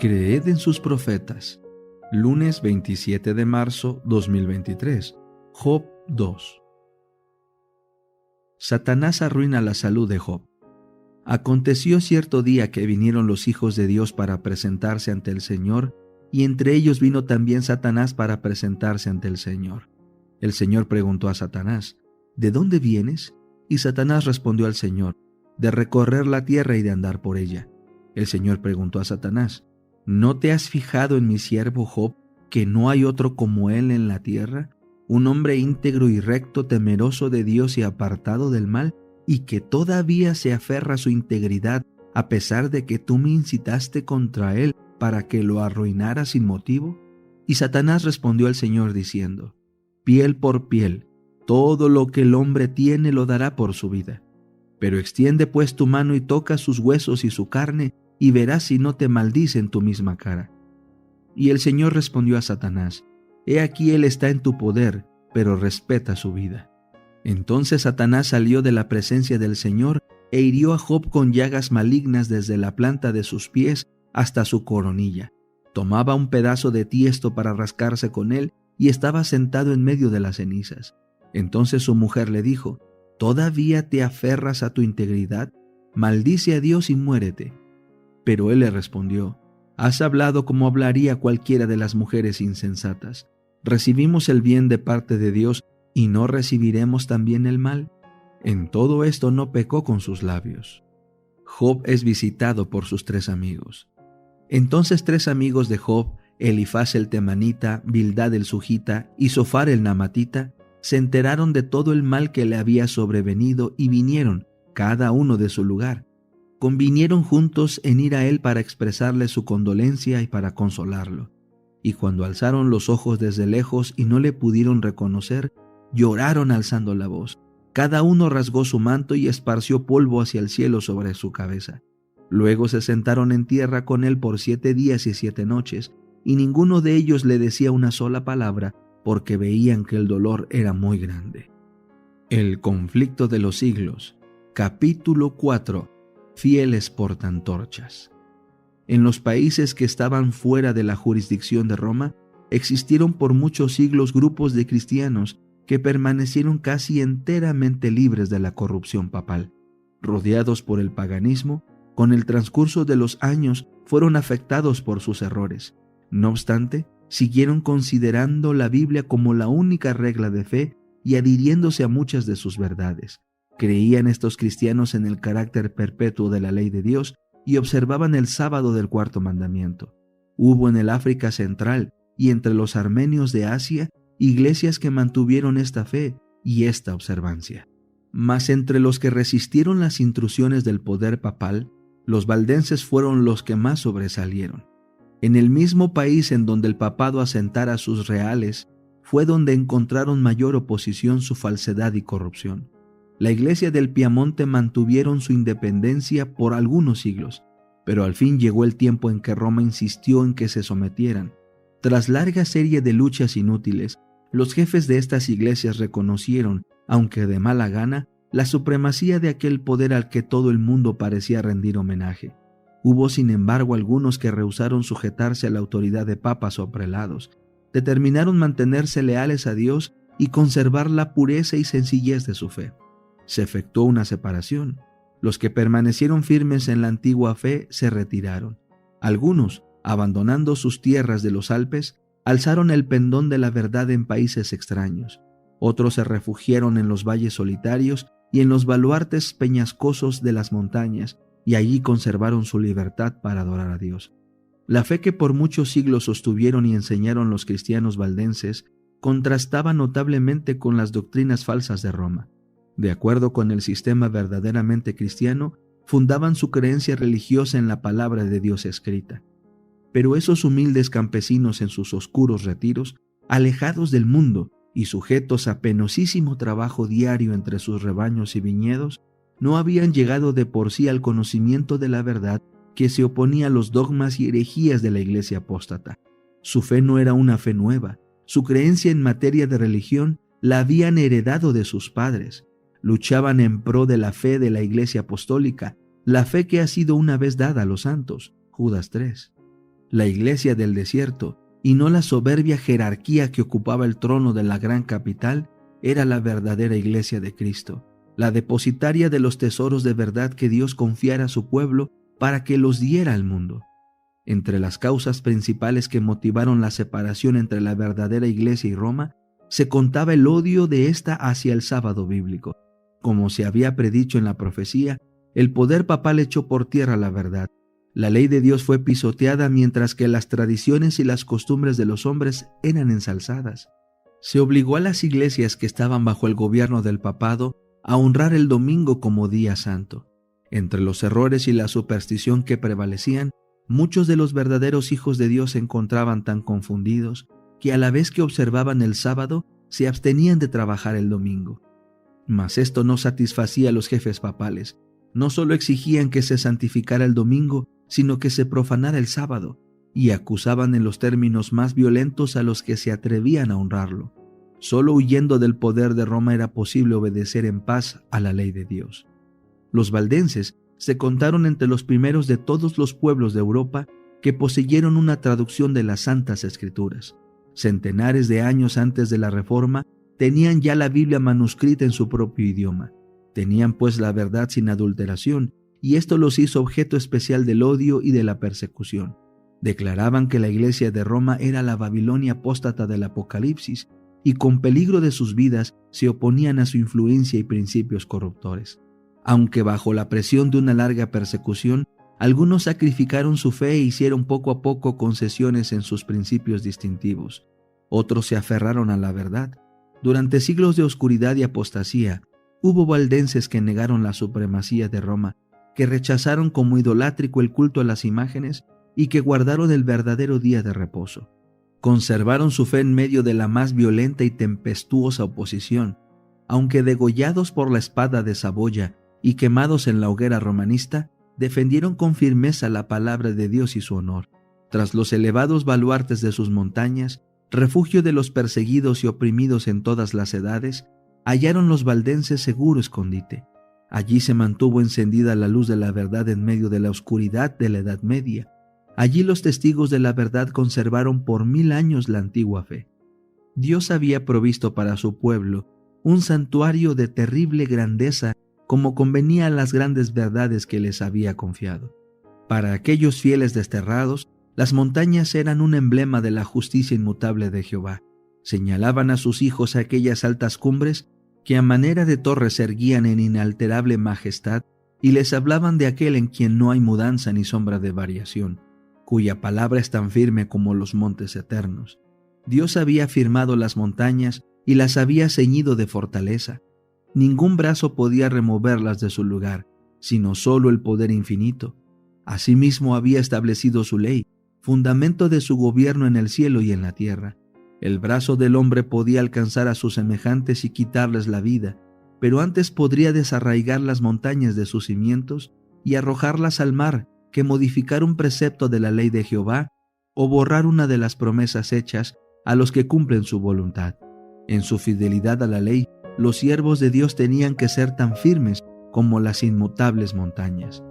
Creed en sus profetas. Lunes 27 de marzo 2023. Job 2. Satanás arruina la salud de Job. Aconteció cierto día que vinieron los hijos de Dios para presentarse ante el Señor, y entre ellos vino también Satanás para presentarse ante el Señor. El Señor preguntó a Satanás: ¿De dónde vienes? Y Satanás respondió al Señor: de recorrer la tierra y de andar por ella. El Señor preguntó a Satanás: ¿No te has fijado en mi siervo Job, que no hay otro como él en la tierra? Un hombre íntegro y recto, temeroso de Dios y apartado del mal, y que todavía se aferra a su integridad, a pesar de que tú me incitaste contra él para que lo arruinara sin motivo. Y Satanás respondió al Señor diciendo: piel por piel, todo lo que el hombre tiene lo dará por su vida. Pero extiende pues tu mano y toca sus huesos y su carne, y verás si no te maldice en tu misma cara. Y el Señor respondió a Satanás: he aquí él está en tu poder, pero respeta su vida. Entonces Satanás salió de la presencia del Señor e hirió a Job con llagas malignas desde la planta de sus pies hasta su coronilla. Tomaba un pedazo de tiesto para rascarse con él y estaba sentado en medio de las cenizas. Entonces su mujer le dijo: ¿todavía te aferras a tu integridad? Maldice a Dios y muérete. Pero él le respondió: has hablado como hablaría cualquiera de las mujeres insensatas. ¿Recibimos el bien de parte de Dios y no recibiremos también el mal? En todo esto no pecó con sus labios. Job es visitado por sus 3 amigos. Entonces 3 amigos de Job, Elifaz el temanita, Bildad el sujita y Zofar el naamatita, se enteraron de todo el mal que le había sobrevenido y vinieron, cada uno de su lugar. Convinieron juntos en ir a él para expresarle su condolencia y para consolarlo. Y cuando alzaron los ojos desde lejos y no le pudieron reconocer, lloraron alzando la voz. Cada uno rasgó su manto y esparció polvo hacia el cielo sobre su cabeza. Luego se sentaron en tierra con él por 7 días y 7 noches, y ninguno de ellos le decía una sola palabra, porque veían que el dolor era muy grande. El conflicto de los siglos. Capítulo 4. Fieles portaantorchas. En los países que estaban fuera de la jurisdicción de Roma, existieron por muchos siglos grupos de cristianos que permanecieron casi enteramente libres de la corrupción papal. Rodeados por el paganismo, con el transcurso de los años fueron afectados por sus errores. No obstante, siguieron considerando la Biblia como la única regla de fe y adhiriéndose a muchas de sus verdades. Creían estos cristianos en el carácter perpetuo de la ley de Dios y observaban el sábado del 4º mandamiento. Hubo en el África Central y entre los armenios de Asia iglesias que mantuvieron esta fe y esta observancia. Mas entre los que resistieron las intrusiones del poder papal, los valdenses fueron los que más sobresalieron. En el mismo país en donde el papado asentara sus reales, fue donde encontraron mayor oposición su falsedad y corrupción. La iglesia del Piamonte mantuvieron su independencia por algunos siglos, pero al fin llegó el tiempo en que Roma insistió en que se sometieran. Tras larga serie de luchas inútiles, los jefes de estas iglesias reconocieron, aunque de mala gana, la supremacía de aquel poder al que todo el mundo parecía rendir homenaje. Hubo sin embargo algunos que rehusaron sujetarse a la autoridad de papas o prelados, determinaron mantenerse leales a Dios y conservar la pureza y sencillez de su fe. Se efectuó una separación. Los que permanecieron firmes en la antigua fe se retiraron. Algunos, abandonando sus tierras de los Alpes, alzaron el pendón de la verdad en países extraños. Otros se refugiaron en los valles solitarios y en los baluartes peñascosos de las montañas, y allí conservaron su libertad para adorar a Dios. La fe que por muchos siglos sostuvieron y enseñaron los cristianos valdenses contrastaba notablemente con las doctrinas falsas de Roma. De acuerdo con el sistema verdaderamente cristiano, fundaban su creencia religiosa en la palabra de Dios escrita. Pero esos humildes campesinos en sus oscuros retiros, alejados del mundo y sujetos a penosísimo trabajo diario entre sus rebaños y viñedos, no habían llegado de por sí al conocimiento de la verdad que se oponía a los dogmas y herejías de la iglesia apóstata. Su fe no era una fe nueva, su creencia en materia de religión la habían heredado de sus padres. Luchaban en pro de la fe de la iglesia apostólica, la fe que ha sido una vez dada a los santos. Judas 3. la iglesia del desierto, y no la soberbia jerarquía que ocupaba el trono de la gran capital, era la verdadera iglesia de Cristo, la depositaria de los tesoros de verdad que Dios confiara a su pueblo para que los diera al mundo. Entre las causas principales que motivaron la separación entre la verdadera iglesia y Roma, se contaba el odio de ésta hacia el sábado bíblico. Como se había predicho en la profecía, el poder papal echó por tierra la verdad. La ley de Dios fue pisoteada mientras que las tradiciones y las costumbres de los hombres eran ensalzadas. Se obligó a las iglesias que estaban bajo el gobierno del papado a honrar el domingo como día santo. Entre los errores y la superstición que prevalecían, muchos de los verdaderos hijos de Dios se encontraban tan confundidos que a la vez que observaban el sábado, se abstenían de trabajar el domingo. Mas esto no satisfacía a los jefes papales. No solo exigían que se santificara el domingo, sino que se profanara el sábado, y acusaban en los términos más violentos a los que se atrevían a honrarlo. Solo huyendo del poder de Roma era posible obedecer en paz a la ley de Dios. Los valdenses se contaron entre los primeros de todos los pueblos de Europa que poseyeron una traducción de las Santas Escrituras. Centenares de años antes de la Reforma, tenían ya la Biblia manuscrita en su propio idioma. Tenían pues la verdad sin adulteración, y esto los hizo objeto especial del odio y de la persecución. Declaraban que la iglesia de Roma era la Babilonia apóstata del Apocalipsis, y con peligro de sus vidas se oponían a su influencia y principios corruptores. Aunque bajo la presión de una larga persecución, algunos sacrificaron su fe e hicieron poco a poco concesiones en sus principios distintivos. Otros se aferraron a la verdad. Durante siglos de oscuridad y apostasía, hubo valdenses que negaron la supremacía de Roma, que rechazaron como idolátrico el culto a las imágenes y que guardaron el verdadero día de reposo. Conservaron su fe en medio de la más violenta y tempestuosa oposición. Aunque degollados por la espada de Saboya y quemados en la hoguera romanista, defendieron con firmeza la palabra de Dios y su honor. Tras los elevados baluartes de sus montañas, refugio de los perseguidos y oprimidos en todas las edades, hallaron los valdenses seguro escondite. Allí se mantuvo encendida la luz de la verdad en medio de la oscuridad de la Edad Media. Allí los testigos de la verdad conservaron por 1000 años la antigua fe. Dios había provisto para su pueblo un santuario de terrible grandeza como convenía a las grandes verdades que les había confiado. Para aquellos fieles desterrados, las montañas eran un emblema de la justicia inmutable de Jehová. Señalaban a sus hijos aquellas altas cumbres que a manera de torres se erguían en inalterable majestad y les hablaban de aquel en quien no hay mudanza ni sombra de variación, cuya palabra es tan firme como los montes eternos. Dios había firmado las montañas y las había ceñido de fortaleza. Ningún brazo podía removerlas de su lugar, sino solo el poder infinito. Asimismo había establecido su ley, fundamento de su gobierno en el cielo y en la tierra. El brazo del hombre podía alcanzar a sus semejantes y quitarles la vida, pero antes podría desarraigar las montañas de sus cimientos y arrojarlas al mar que modificar un precepto de la ley de Jehová o borrar una de las promesas hechas a los que cumplen su voluntad. En su fidelidad a la ley, los siervos de Dios tenían que ser tan firmes como las inmutables montañas.